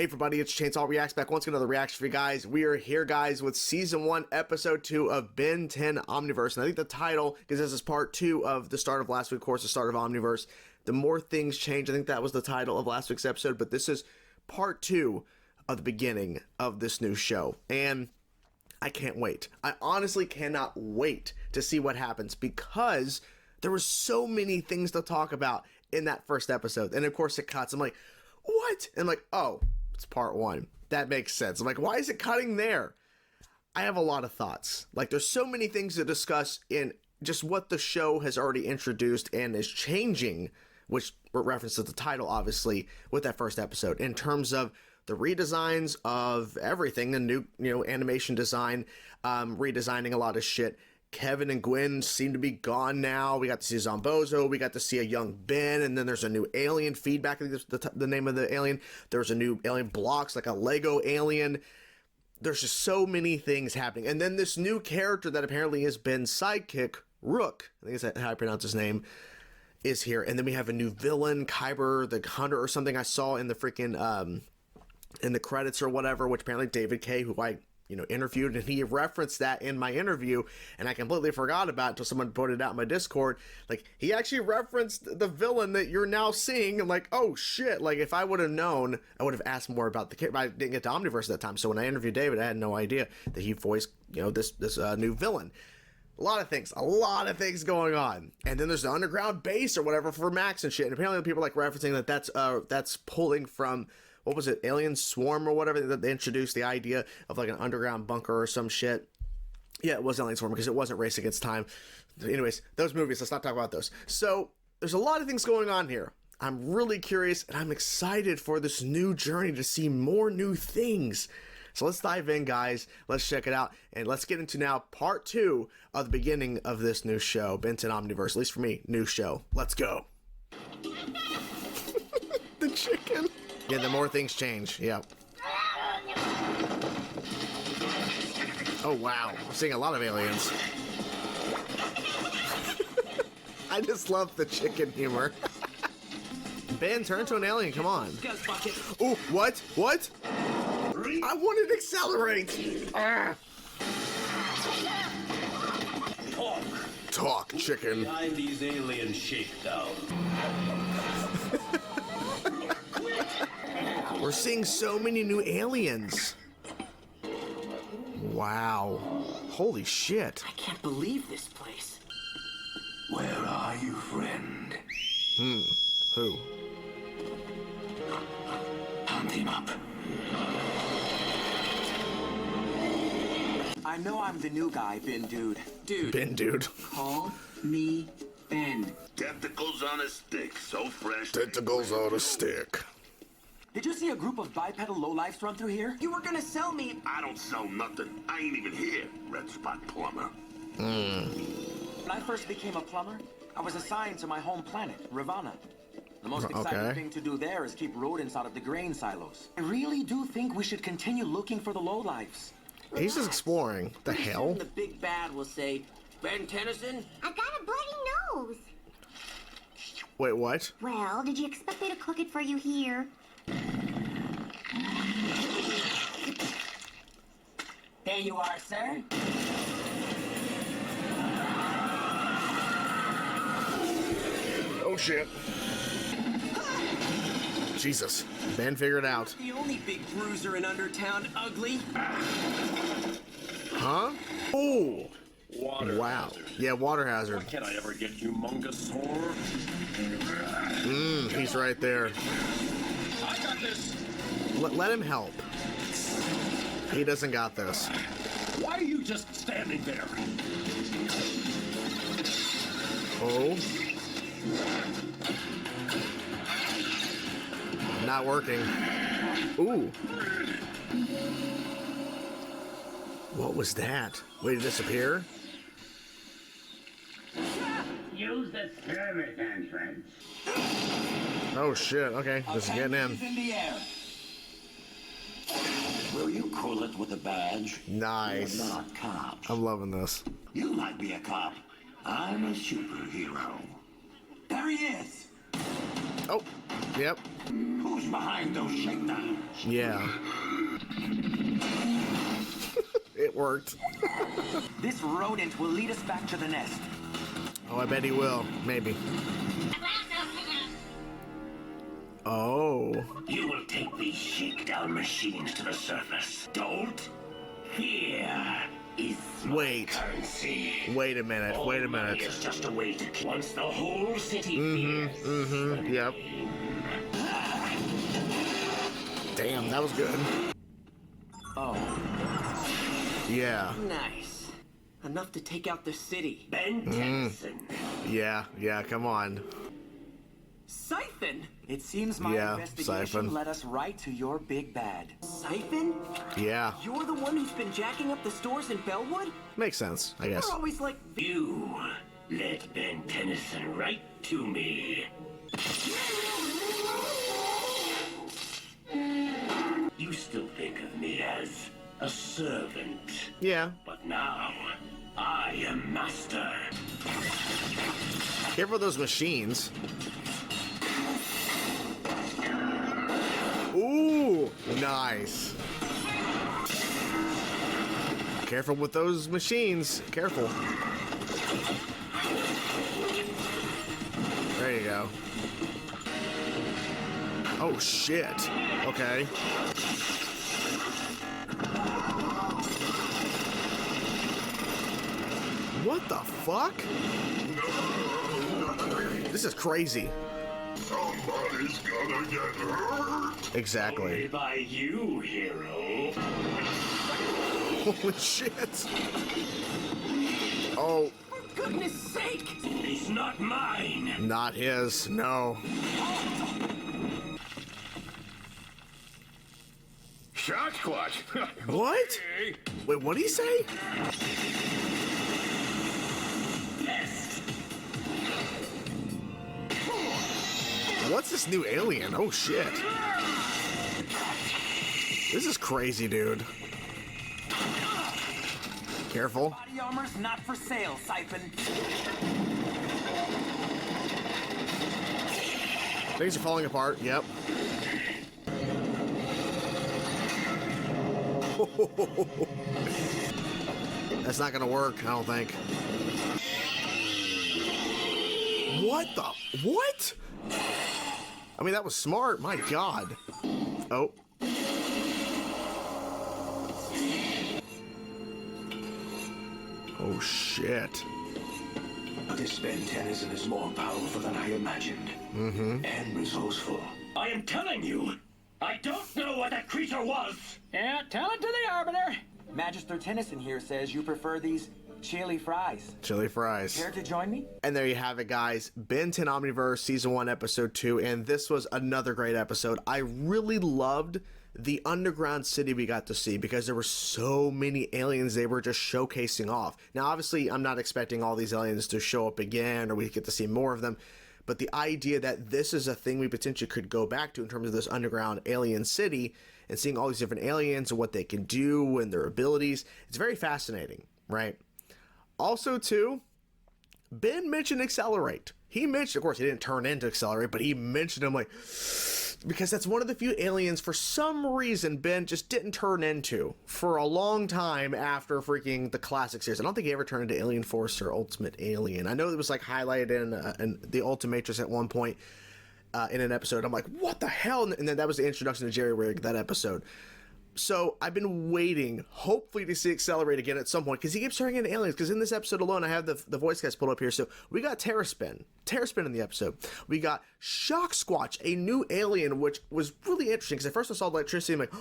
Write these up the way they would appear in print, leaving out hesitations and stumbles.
Hey everybody, it's Chainsaw Reacts back once again, another reaction for you guys. We are here, guys, with Season 1, Episode 2 of Ben 10 Omniverse. And I think the title, because this is part 2 of the start of last week, of course, the start of Omniverse. The more things change, I think that was the title of last week's episode, but this is part 2 of the beginning of this new show. And I can't wait. I honestly cannot wait to see what happens, because there were so many things to talk about in that first episode. And of course it cuts. I'm like, what? And I'm like, oh, it's part 1. That makes sense. I'm like, why is it cutting there? I have a lot of thoughts. Like, there's so many things to discuss in just what the show has already introduced and is changing, which references the title, obviously, with that first episode, in terms of the redesigns of everything, the new, animation design, redesigning a lot of shit. Kevin and Gwen seem to be gone now. We got to see Zombozo. We got to see a young Ben, and then there's a new alien feedback. I think that's the name of the alien. There's a new alien blocks, like a Lego alien. There's just so many things happening. And then this new character that apparently is Ben's sidekick, Rook, I think that's how I pronounce his name, is here. And then we have a new villain, Kyber the Hunter or something I saw in the freaking, in the credits or whatever, which apparently David K., who I interviewed, and he referenced that in my interview, and I completely forgot about it until someone put it out in my Discord. Like, he actually referenced the villain that you're now seeing. I'm like, oh shit, like, if I would have known, I would have asked more about the character. I didn't get to Omniverse at that time, so when I interviewed David, I had no idea that he voiced, this new villain. A lot of things going on. And then there's the underground base or whatever for Max and shit, and apparently people like referencing that that's pulling from, what was it, Alien Swarm or whatever, that they introduced the idea of like an underground bunker or some shit. Yeah, it was Alien Swarm because it wasn't Race Against Time. Anyways, those movies, let's not talk about those. So there's a lot of things going on here. I'm really curious, and I'm excited for this new journey to see more new things. So let's dive in, guys. Let's check it out, and let's get into now part 2 of the beginning of this new show, Ben 10 Omniverse. At least for me, new show. Let's go. The chicken. Yeah, the more things change. Yeah. Oh, wow. We're seeing a lot of aliens. I just love the chicken humor. Ben, turn into an alien. Come on. Oh, what? What? I wanted to accelerate. Talk, chicken. Behind these alien shakedown. We're seeing so many new aliens. Wow. Holy shit. I can't believe this place. Where are you, friend? Who? Hunt him up. I know I'm the new guy, Ben Dude. Ben Dude. Call me Ben. Tentacles on a stick, so fresh. Tentacles on a stick. Did you see a group of bipedal lowlifes run through here? You were gonna sell me. I don't sell nothing. I ain't even here, Red Spot Plumber. When I first became a plumber, I was assigned to my home planet, Ravana. The most exciting thing to do there is keep rodents out of the grain silos. I really do think we should continue looking for the lowlifes. He's just exploring. The hell? The big bad will say, Ben Tennyson? I got a bloody nose. Wait, what? Well, did you expect me to cook it for you here? There you are, sir. Oh shit. Jesus. Ben figured it out. The only big bruiser in Undertown, ugly. Huh? Oh! Water hazard. Yeah, water hazard. Can I ever get humongous sore? He's right there. I got this. Let him help. He doesn't got this. Why are you just standing there? Oh. Not working. Ooh. What was that? Way to disappear? Use the service entrance. Oh shit, okay, just getting in. In the air. Will you cool it with a badge? Nice. We're not cops. I'm loving this. You might be a cop. I'm a superhero. There he is. Oh, yep. Who's behind those shakedowns? Yeah. It worked. This rodent will lead us back to the nest. Oh, I bet he will. Maybe. Oh. You will take these shakedown machines to the surface. Don't fear. Is Wait. currency. Wait a minute. All Wait a money minute. is just a way to once the whole city fears. Yep. Damn, that was good. Oh, Yeah. nice. Enough to take out the city. Ben Tennyson. Yeah. Yeah. Come on. Siphon? It seems my Yeah, investigation Siphon. led us right to your big bad. Siphon? Yeah. You're the one who's been jacking up the stores in Bellwood? Makes sense, I guess. We're always like... You led Ben Tennyson right to me. You still think of me as a servant. Yeah. But now, I am master. Careful of those machines. Ooh, nice. Careful with those machines. Careful. There you go. Oh, shit. Okay. What the fuck? This is crazy. Somebody's gonna get hurt. Exactly. Only by you, hero. Holy shit. Oh, For goodness sake! He's not mine. not his. No. Sasquatch. What? Wait, what did he say? What's this new alien? Oh shit. This is crazy, dude. Careful. Body armor's not for sale, Siphon. Things are falling apart. Yep. That's not gonna work, I don't think. What the? What? I mean, that was smart. My God. Oh. Oh, shit. This Ben Tennyson is more powerful than I imagined. And resourceful. I am telling you, I don't know what that creature was. Yeah, tell it to the Arbiter. Magister Tennyson here says you prefer these chili fries. Chili fries. Care to join me? And there you have it, guys. Ben 10 Omniverse Season 1, Episode 2. And this was another great episode. I really loved the underground city we got to see because there were so many aliens they were just showcasing off. Now, obviously, I'm not expecting all these aliens to show up again or we get to see more of them. But the idea that this is a thing we potentially could go back to in terms of this underground alien city and seeing all these different aliens and what they can do and their abilities, it's very fascinating, right? Also, too, Ben mentioned Accelerate. He mentioned, of course, he didn't turn into Accelerate, but he mentioned him, like, because that's one of the few aliens, for some reason, Ben just didn't turn into for a long time after freaking the classic series. I don't think he ever turned into Alien Force or Ultimate Alien. I know it was, like, highlighted in the Ultimatrix at one point in an episode. I'm like, what the hell? And then that was the introduction to Jerry Rig, that episode. So I've been waiting, hopefully, to see Accelerate again at some point, because he keeps turning into aliens. Because in this episode alone, I have the voice cast pulled up here. So we got Terraspin in the episode. We got Shock Squatch, a new alien, which was really interesting. Because at first I saw electricity, I'm like,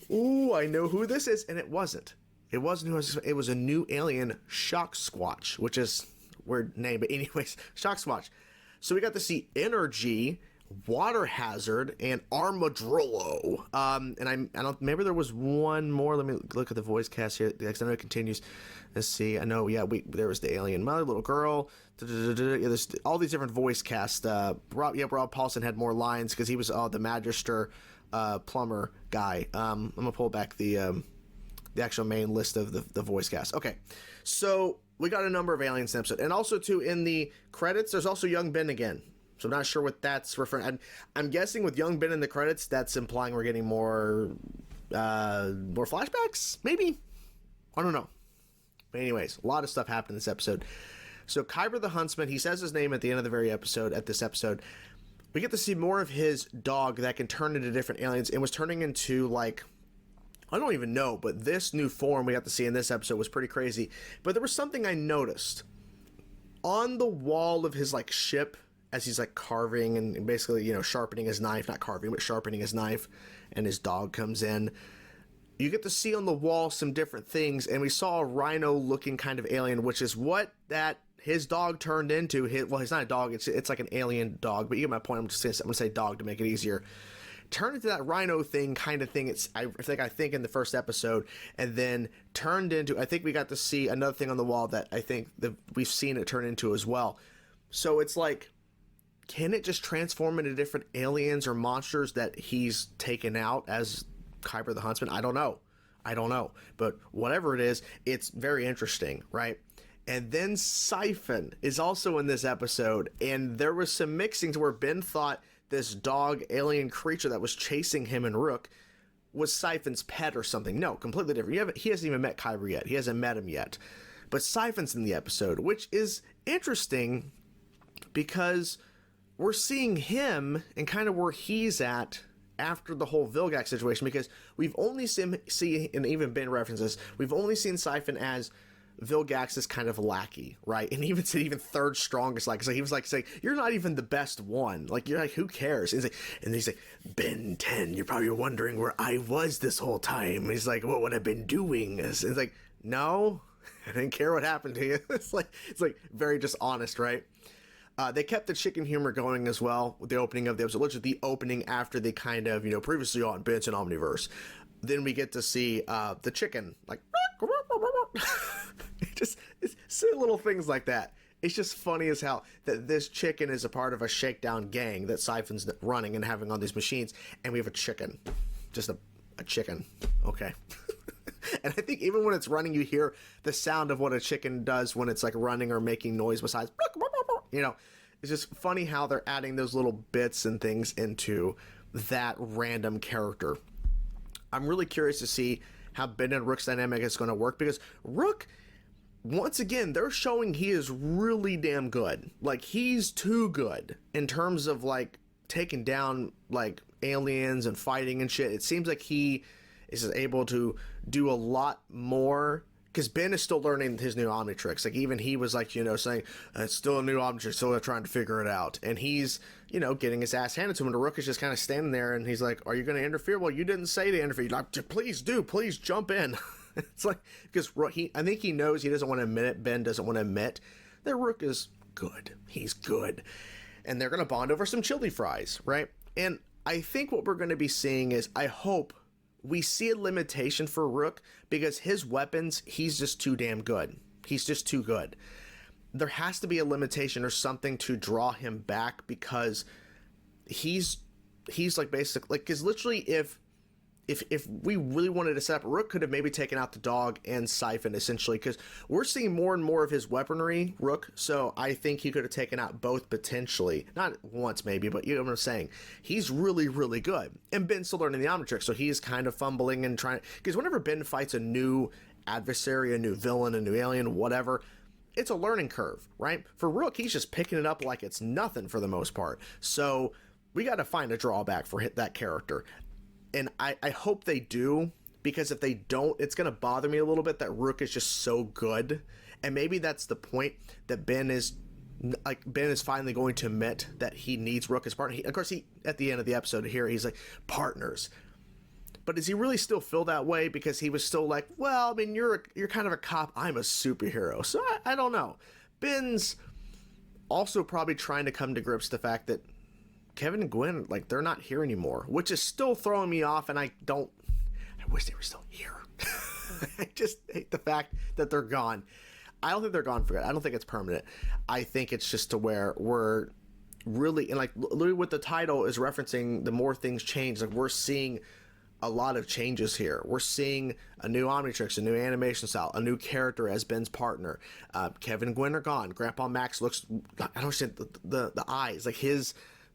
ooh, I know who this is, and it wasn't. It wasn't who I was. It was a new alien, Shock Squatch, which is a weird name, but anyways, Shock Squatch. So we got to see Energy, Water Hazard, and Armadillo. And I don't, maybe there was one more. Let me look at the voice cast here, because I know it continues. Let's see. I know, yeah, there was the alien mother, little girl. Yeah, there's all these different voice casts. Rob Paulson had more lines because he was the Magister plumber guy. I'm gonna pull back the actual main list of the voice cast. Okay, so we got a number of aliens in the episode, and also too in the credits, there's also young Ben again. So I'm not sure what that's referring. I'm guessing with young Ben in the credits, that's implying we're getting more flashbacks, maybe. I don't know. But anyways, a lot of stuff happened in this episode. So Kyber the Huntsman, he says his name at the end of the very episode. At this episode, we get to see more of his dog that can turn into different aliens, and was turning into, like, I don't even know, but this new form we got to see in this episode was pretty crazy. But there was something I noticed on the wall of his, like, ship as he's, like, carving and basically, you know, sharpening his knife, not carving, but sharpening his knife, and his dog comes in. You get to see on the wall some different things, and we saw a rhino-looking kind of alien, which is what that his dog turned into. Well, he's not a dog; it's like an alien dog. But you get my point. I'm gonna say dog to make it easier. Turned into that rhino thing kind of thing. I think in the first episode, and then turned into. I think we got to see another thing on the wall that I think that we've seen it turn into as well. So it's like, can it just transform into different aliens or monsters that he's taken out as Kyber the Huntsman? I don't know. But whatever it is, it's very interesting, right? And then Siphon is also in this episode, and there was some mixing to where Ben thought this dog alien creature that was chasing him and Rook was Siphon's pet or something. No, completely different. He hasn't even met Kyber yet. He hasn't met him yet. But Siphon's in the episode, which is interesting because we're seeing him and kind of where he's at after the whole Vilgax situation, because we've only seen, and even Ben references, we've only seen Siphon as Vilgax's kind of lackey, right? And even said even third strongest lackey. So he was like saying, you're not even the best one. Like, you're like, who cares? And he's like, Ben 10, you're probably wondering where I was this whole time. And he's like, what would I've been doing? And it's like, no, I didn't care what happened to you. It's like very dishonest, right? They kept the chicken humor going as well with the opening of the episode, which is the opening after they kind of, you know, previously on Ben 10 Omniverse. Then we get to see the chicken, like, it's silly little things like that. It's just funny as hell that this chicken is a part of a shakedown gang that Siphon's running and having on these machines, and we have a chicken. Just a chicken. Okay. And I think even when it's running, you hear the sound of what a chicken does when it's like running or making noise besides, you know. It's just funny how they're adding those little bits and things into that random character. I'm really curious to see how Ben and Rook's dynamic is going to work, because Rook, once again, they're showing he is really damn good. Like, he's too good in terms of, like, taking down, like, aliens and fighting and shit. It seems like he is able to do a lot more, because Ben is still learning his new Omnitrix. Like, even he was, like, you know, saying, it's still a new Omnitrix, still trying to figure it out. And he's, you know, getting his ass handed to him. And Rook is just kind of standing there, and he's like, are you going to interfere? Well, you didn't say to interfere. You're like, please jump in. It's like, because I think he knows, he doesn't want to admit it. Ben doesn't want to admit that Rook is good. He's good. And they're going to bond over some chili fries, right? And I think what we're going to be seeing is, I hope we see a limitation for Rook, because his weapons, he's just too damn good. He's just too good. There has to be a limitation or something to draw him back, because he's like basically, like, because literally if we really wanted to set up, Rook could have maybe taken out the dog and Siphon, essentially, because we're seeing more and more of his weaponry, Rook, so I think he could have taken out both potentially. Not once maybe, but you know what I'm saying. He's really, really good. And Ben's still learning the Omnitrix, so he's kind of fumbling and trying, because whenever Ben fights a new adversary, a new villain, a new alien, whatever, it's a learning curve, right? For Rook, he's just picking it up like it's nothing for the most part. So we got to find a drawback for that character. And I hope they do, because if they don't, it's going to bother me a little bit that Rook is just so good. And maybe that's the point, that Ben is finally going to admit that he needs Rook as partner. Of course, at the end of the episode here, he's like, partners. But does he really still feel that way? Because he was still like, well, I mean, you're kind of a cop. I'm a superhero. So I don't know. Ben's also probably trying to come to grips with the fact that Kevin and Gwen, like, they're not here anymore, which is still throwing me off, and I wish they were still here. I just hate the fact that they're gone. I don't think they're gone for good. I don't think it's permanent. I think it's just to where we're really, and like literally what the title is referencing, the more things change, like we're seeing a lot of changes here. We're seeing a new Omnitrix, a new animation style, a new character as Ben's partner. Kevin and Gwen are gone. Grandpa Max looks, I don't understand the eyes, like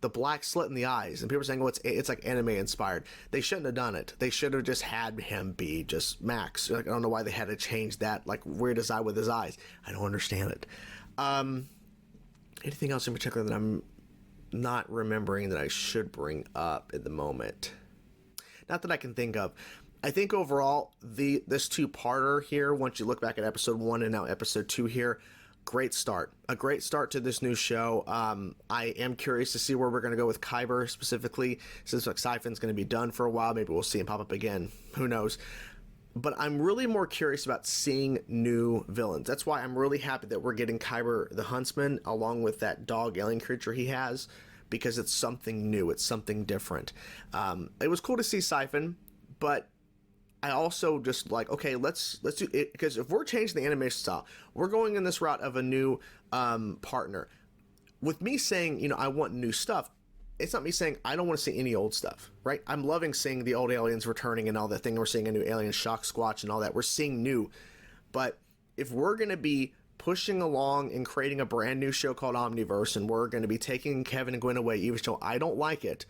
the black slit in the eyes, and people are saying, "Oh, it's like anime inspired." They shouldn't have done it. They should have just had him be just Max. Like, I don't know why they had to change that like weird eye with his eyes. I don't understand it. Anything else in particular that I'm not remembering that I should bring up at the moment? Not that I can think of. I think overall, this two-parter here, once you look back at episode 1 and now episode 2 here, great start. A great start to this new show. I am curious to see where we're going to go with Kyber specifically. Since like Siphon's going to be done for a while, maybe we'll see him pop up again. Who knows? But I'm really more curious about seeing new villains. That's why I'm really happy that we're getting Kyber the Huntsman along with that dog alien creature he has, because it's something new. It's something different. It was cool to see Siphon, but I also just like, okay, let's do it, because if we're changing the animation style, we're going in this route of a new partner. With me saying, you know, I want new stuff, it's not me saying I don't want to see any old stuff, right? I'm loving seeing the old aliens returning and all that thing. We're seeing a new alien, Shock Squatch, and all that. We're seeing new. But if we're going to be pushing along and creating a brand new show called Omniverse, and we're going to be taking Kevin and Gwen away, even though I don't like it,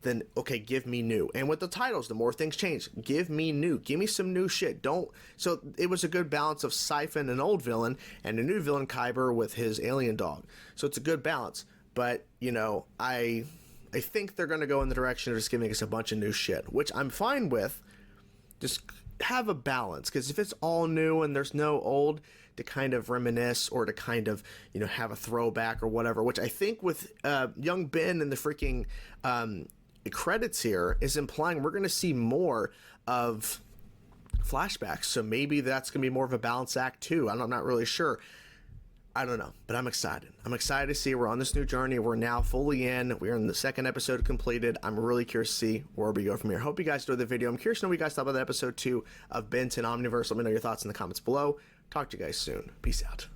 then okay, give me new. And with the titles, the more things change, give me new. Give me some new shit. Don't. So it was a good balance of Siphon, an old villain, and a new villain, Kyber, with his alien dog. So it's a good balance. But, you know, I think they're going to go in the direction of just giving us a bunch of new shit, which I'm fine with. Just have a balance, because if it's all new and there's no old to kind of reminisce or to kind of, you know, have a throwback or whatever, which I think with young Ben and the freaking credits here is implying we're going to see more of flashbacks. So maybe that's going to be more of a balance act too. I'm not really sure. I don't know, but I'm excited. I'm excited to see we're on this new journey. We're now fully in. We're in the second episode completed. I'm really curious to see where we go from here. Hope you guys enjoyed the video. I'm curious to know what you guys thought about episode 2 of Ben 10 Omniverse. Let me know your thoughts in the comments below. Talk to you guys soon. Peace out.